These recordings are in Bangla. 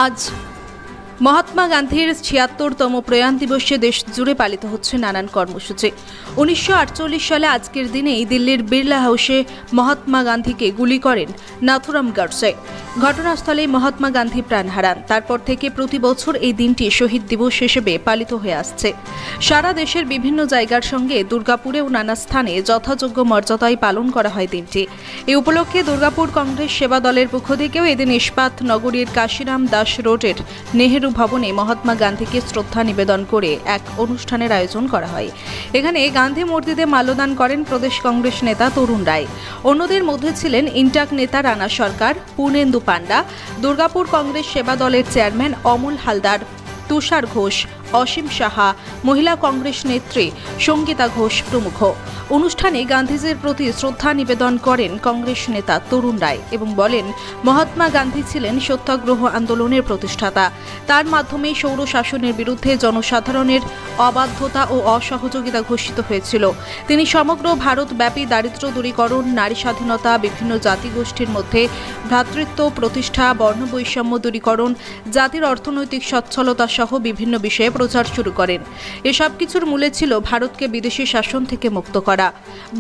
আজ মহাত্মা গান্ধীর ৭৬তম প্রয়াণ দিবসে দেশ জুড়ে পালিত হচ্ছে নানান কর্মসূচি। ১৯৪৮ সালে আজকের দিনেই দিল্লির বিড়লা হাউসে মহাত্মা গান্ধীকে গুলি করেন নাথুরাম গডসে। ঘটনাস্থলেই মহাত্মা গান্ধী প্রাণ হারান। তারপর থেকে প্রতি বছর এই দিনটি শহীদ দিবস হিসেবে পালিত হয়ে আসছে। সারা দেশের বিভিন্ন জায়গার সঙ্গে দুর্গাপুরেও নানা স্থানে যথাযোগ্য মর্যাদায় পালন করা হয় দিনটি। এই উপলক্ষে দুর্গাপুর কংগ্রেস সেবা দলের পক্ষ থেকেও এদিন ইস্পাত নগরীর কাশিরাম দাস রোডের নেহেরু ভবনে মহাত্মা গান্ধীকে শ্রদ্ধা নিবেদন করে এক অনুষ্ঠানের আয়োজন করা হয়। এখানে গান্ধী মূর্তিতে মাল্যদান করেন প্রদেশ কংগ্রেস নেতা তরুণ রায়। অন্যদের মধ্যে ছিলেন ইন্টাক নেতা রানা সরকার, পূর্ণেন্দু পান্ডা, দুর্গাপুর কংগ্রেস সেবা দলের চেয়ারম্যান অমল হালদার, তুষার ঘোষ, অসীম সাহা, মহিলা কংগ্রেস নেত্রী সঙ্গীতা ঘোষ প্রমুখ। অনুষ্ঠানে গান্ধীজির প্রতি শ্রদ্ধা নিবেদন করেন কংগ্রেস নেতা তরুণ রায় এবং বলেন, মহাত্মা গান্ধী ছিলেন সত্যাগ্রহ আন্দোলনের প্রতিষ্ঠাতা। তার মাধ্যমে সৌর শাসনের বিরুদ্ধে জনসাধারণের অবাধ্যতা ও অসহযোগিতা ঘোষিত হয়েছিল। তিনি সমগ্র ভারতব্যাপী দারিদ্র্য দূরীকরণ, নারী স্বাধীনতা, বিভিন্ন জাতিগোষ্ঠীর মধ্যে ভ্রাতৃত্ব প্রতিষ্ঠা, বর্ণবৈষম্য দূরীকরণ, জাতির অর্থনৈতিক সচ্ছলতা সহ বিভিন্ন বিষয়ে প্রচার শুরু করেন। এসব কিছুর মূলে ছিল ভারতকে বিদেশি শাসন থেকে মুক্ত করা।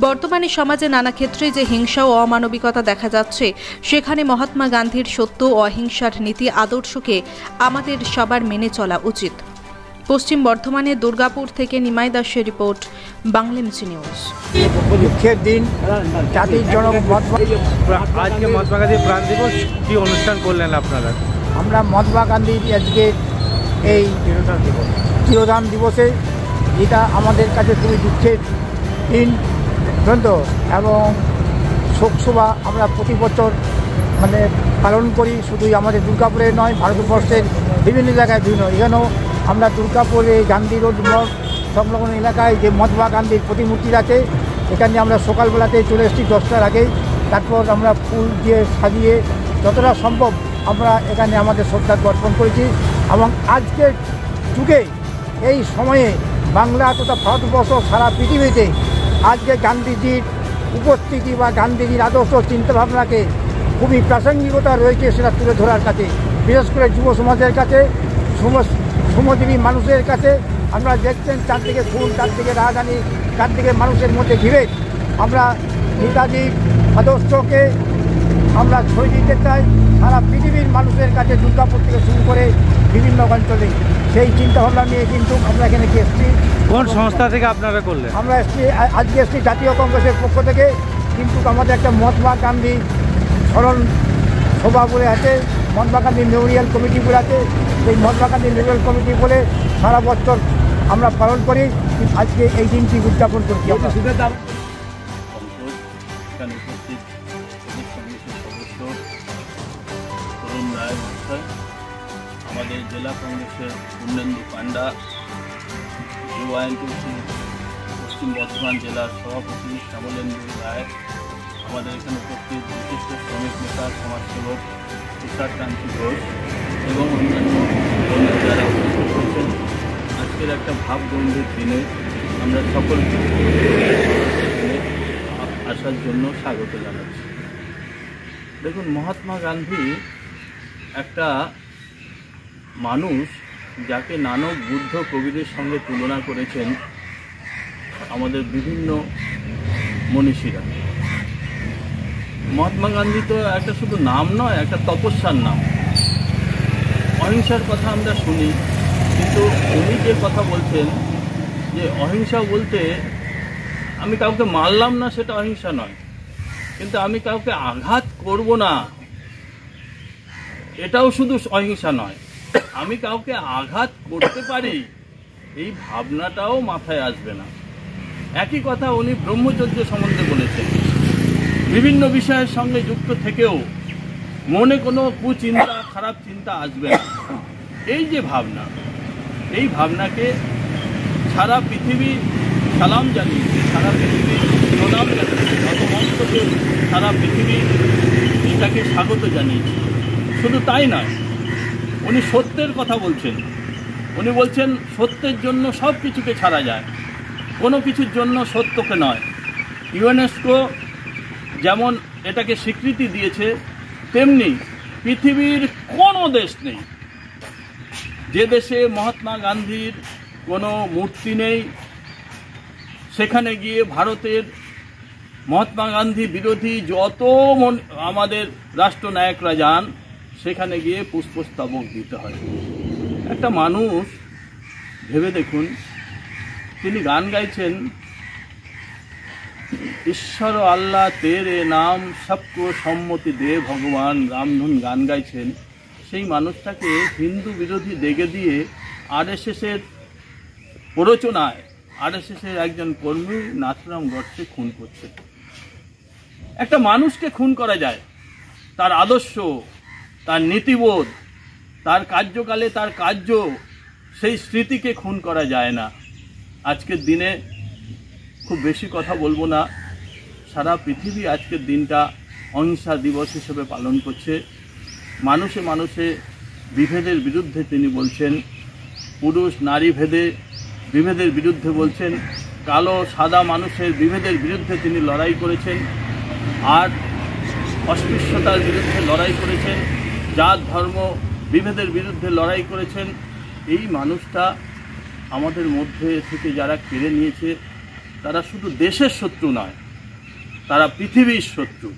বর্তমানে সমাজে নানা ক্ষেত্রে যে হিংসা ও অমানবিকতা দেখা যাচ্ছে, সেখানে মহাত্মা গান্ধীর সত্য ও অহিংসার নীতি আদর্শকে আমাদের সবার মেনে চলা উচিত। পশ্চিম বর্ধমানে দুর্গাপুর থেকে নিমাই দাসের রিপোর্ট, বাংলাদেশি নিউজ। দুঃখের দিন, জাতির জনক আজকে মহাত্মা গান্ধীর প্রাণ দিবস, কি অনুষ্ঠান করলেন আপনারা? আমরা মহাত্মা গান্ধীর আজকে এই তিরোধান দিবসে, যেটা আমাদের কাছে খুবই দুঃখের দিন গ্রন্থ এবং শোকসভা আমরা প্রতি বছর পালন করি। শুধুই আমাদের দুর্গাপুরে নয়, ভারতবর্ষের বিভিন্ন জায়গায় বিভিন্ন। এখানেও আমরা দুর্গাপুরে গান্ধী রোড সংলগ্ন এলাকায় যে মহাত্মা গান্ধীর প্রতিমূর্তি আছে, এখানে আমরা সকালবেলাতে চলে এসেছি 10টার আগেই। তারপর আমরা ফুল দিয়ে সাজিয়ে যতটা সম্ভব আমরা এখানে আমাদের শ্রদ্ধা অর্পণ করেছি। এবং আজকের যুগে এই সময়ে বাংলা তথা ভারতবর্ষ সারা পৃথিবীতে আজকে গান্ধীজির উপস্থিতি বা গান্ধীজির আদর্শ চিন্তাভাবনাকে খুবই প্রাসঙ্গিকতা রয়েছে, সেটা তুলে ধরার কাছে, বিশেষ করে যুব সমাজের কাছে, শ্রমজীবী মানুষের কাছে। আমরা দেখছেন চারদিকে ফুল, চারদিকে রাজধানী, চারদিকে মানুষের মধ্যে ঘিরে আমরা নেতাজির আদর্শকে আমরা ছড়িয়ে দিতে চাই সারা পৃথিবীর মানুষের কাছে, দুর্গাপুর থেকে শুরু করে বিভিন্ন অঞ্চলে। সেই চিন্তাভাবনা নিয়ে কিন্তু আমরা এখানে এসেছি। কোন সংস্থা থেকে আপনারা করলেন? আমরা এসেছি আজকে এসেছি জাতীয় কংগ্রেসের পক্ষ থেকে। কিন্তু আমাদের একটা মহাত্মা গান্ধী স্মরণ সভা বলে আছে, মহাত্মা গান্ধী মেমোরিয়াল কমিটি বলে আছে। সেই মহাত্মা গান্ধী মেমোরিয়াল কমিটি বলে সারা বছর আমরা পালন করি। আজকে এই দিনটি উদযাপন করছি। আমাদের জেলা কংগ্রেসের পূর্ণেন্দু পান্ডা, ইউআইএনটিসি পশ্চিম বর্ধমান জেলার সভাপতি শ্যামলেন্দু রায়, আমাদের এখানে উপস্থিত বিশিষ্ট শ্রমিক নেতা, সমাজসেবক তুষারকান্তি ঘোষ এবং অন্যান্য যারা উপস্থিত হয়েছেন। আজকের একটা ভাবগম্ভীর দিনে আমরা সকলকে আসার জন্য স্বাগত জানাচ্ছি। দেখুন, মহাত্মা গান্ধী একটা মানুষ যাকে নানক, বুদ্ধ, কবিদের সঙ্গে তুলনা করেছেন আমাদের বিভিন্ন মনীষীরা। মহাত্মা গান্ধী তো একটা শুধু নাম নয়, একটা তপস্যার নাম। অহিংসার কথা আমরা শুনি, কিন্তু উনি যে কথা বলছেন যে অহিংসা বলতে আমি কাউকে মারলাম না, সেটা অহিংসা নয়, কিন্তু আমি কাউকে আঘাত করব না, এটাও শুধু অহিংসা নয়। আমি কাউকে আঘাত করতে পারি, এই ভাবনাটাও মাথায় আসবে না। একই কথা উনি ব্রহ্মচর্য সম্বন্ধে বলেছেন। বিভিন্ন বিষয়ের সঙ্গে যুক্ত থেকেও মনে কোনো কুচিন্তা, খারাপ চিন্তা আসবে না। এই যে ভাবনা, এই ভাবনাকে সারা পৃথিবী সালাম জানিয়েছে, সারা পৃথিবী প্রণাম জানিয়েছে, নতমস্তকে সারা পৃথিবী এটাকে স্বাগত জানিয়েছে। শুধু তাই নয়, উনি সত্যের কথা বলছেন। উনি বলছেন সত্যের জন্য সব কিছুকে ছাড়া যায়, কোনো কিছুর জন্য সত্যকে নয়। ইউনেস্কো যেমন এটাকে স্বীকৃতি দিয়েছে, তেমনি পৃথিবীর কোনো দেশ নেই যে দেশে মহাত্মা গান্ধীর কোনো মূর্তি নেই, সেখানে গিয়ে ভারতের মহাত্মা গান্ধী বিরোধী যত আমাদের রাষ্ট্রনায়করা যান, সেখানে গিয়ে পুষ্পস্তবক দিতে হয়। একটা মানুষ ভেবে দেখুন, তিনি গান গাইছেন, ঈশ্বর আল্লাহ তেরে নাম সবকো সম্মতি দে ভগবান, রামধুন গান গাইছেন। সেই মানুষটাকে হিন্দু বিরোধী ডেকে দিয়ে আরএসএসের প্ররোচনায় আরএসএসের একজন কর্মী নাথুরাম গডসে খুন করছে। একটা মানুষকে খুন করা যায়, তার আদর্শ, তার নীতিবোধ, তার কার্যকালে তার কার্য, সেই স্মৃতিকে খুন করা যায় না। আজকের দিনে খুব বেশি কথা বলবো না, সারা পৃথিবী আজকের দিনটা অহিংসা দিবস হিসেবে পালন করছে। মানুষে মানুষে বিভেদের বিরুদ্ধে তিনি বলছেন, পুরুষ নারী বিভেদের বিরুদ্ধে বলছেন, কালো সাদা মানুষের বিভেদের বিরুদ্ধে তিনি লড়াই করেছেন, আর অস্পৃশ্যতার বিরুদ্ধে লড়াই করেছেন, জাত ধর্ম বিভেদের বিরুদ্ধে লড়াই করেছেন। এই মানুষটা আমাদের মধ্যে থেকে যারা কেড়ে নিয়েছে, তারা শুধু দেশের শত্রু নয়, তারা পৃথিবীর শত্রু।